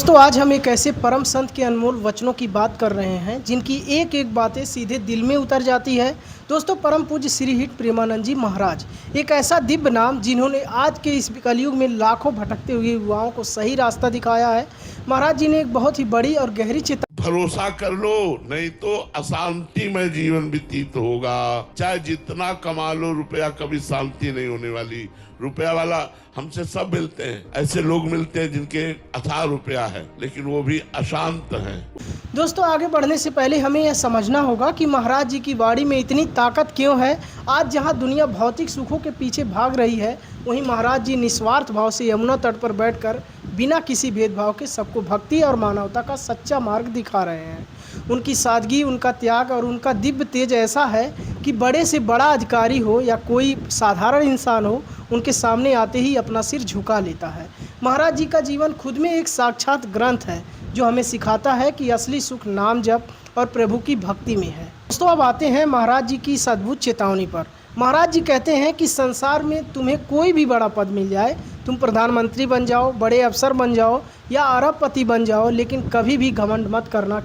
दोस्तों आज हम एक ऐसे परम संत के अनमोल वचनों की बात कर रहे हैं जिनकी एक एक बातें सीधे दिल में उतर जाती है। दोस्तों परम पूज्य श्री हिट प्रेमानंद जी महाराज एक ऐसा दिव्य नाम जिन्होंने आज के इस कलयुग में लाखों भटकते हुए युवाओं को सही रास्ता दिखाया है। महाराज जी ने एक बहुत ही बड़ी और गहरी चेतना भरोसा कर लो, नहीं तो अशांति में जीवन व्यतीत होगा। चाहे जितना कमा लो रुपया, कभी शांति नहीं होने वाली। रुपया वाला हमसे सब मिलते हैं, ऐसे लोग मिलते हैं जिनके अथाह रुपया है लेकिन वो भी अशांत हैं। दोस्तों आगे बढ़ने से पहले हमें यह समझना होगा कि महाराज जी की वाणी में इतनी ताकत क्यों है। आज जहां दुनिया भौतिक सुखों के पीछे भाग रही है, वहीं महाराज जी निस्वार्थ भाव से यमुना तट पर बैठकर बिना किसी भेदभाव के सबको भक्ति और मानवता का सच्चा मार्ग दिखा रहे हैं। उनकी सादगी, उनका त्याग और उनका दिव्य तेज ऐसा है कि बड़े से बड़ा अधिकारी हो या कोई साधारण इंसान हो, उनके सामने आते ही अपना सिर झुका लेता है। महाराज जी का जीवन खुद में एक साक्षात ग्रंथ है जो हमें सिखाता है कि असली सुख नाम जप और प्रभु की भक्ति में है। दोस्तों अब आते हैं महाराज जी की इस अद्भुत चेतावनी पर। महाराज जी कहते हैं कि संसार में तुम्हें कोई भी बड़ा पद मिल जाए, तुम प्रधानमंत्री बन जाओ, बड़े अफसर बन जाओ या अरबपति बन जाओ, लेकिन कभी भी घमंड मत करना।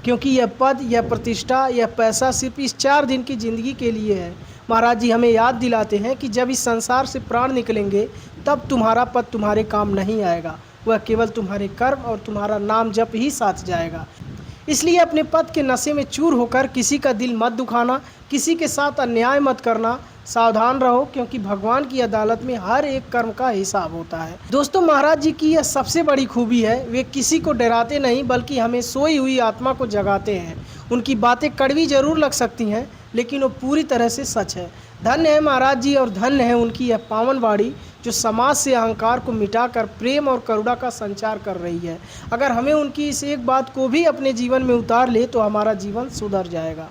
क्योंकि यह पद, यह प्रतिष्ठा, यह पैसा सिर्फ इस 4 दिन की ज़िंदगी के लिए है। महाराज जी हमें याद दिलाते हैं कि जब इस संसार से प्राण निकलेंगे तब तुम्हारा पद तुम्हारे काम नहीं आएगा, वह केवल तुम्हारे कर्म और तुम्हारा नाम जप ही साथ जाएगा। इसलिए अपने पद के नशे में चूर होकर किसी का दिल मत दुखाना, किसी के साथ अन्याय मत करना। सावधान रहो क्योंकि भगवान की अदालत में हर एक कर्म का हिसाब होता है। दोस्तों महाराज जी की यह सबसे बड़ी खूबी है, वे किसी को डराते नहीं बल्कि हमें सोई हुई आत्मा को जगाते हैं। उनकी बातें कड़वी जरूर लग सकती हैं लेकिन वो पूरी तरह से सच है। धन्य है महाराज जी और धन्य है उनकी यह पावन वाणी जो समाज से अहंकार को मिटाकर प्रेम और करुणा का संचार कर रही है। अगर हमें उनकी इस एक बात को भी अपने जीवन में उतार ले तो हमारा जीवन सुधर जाएगा।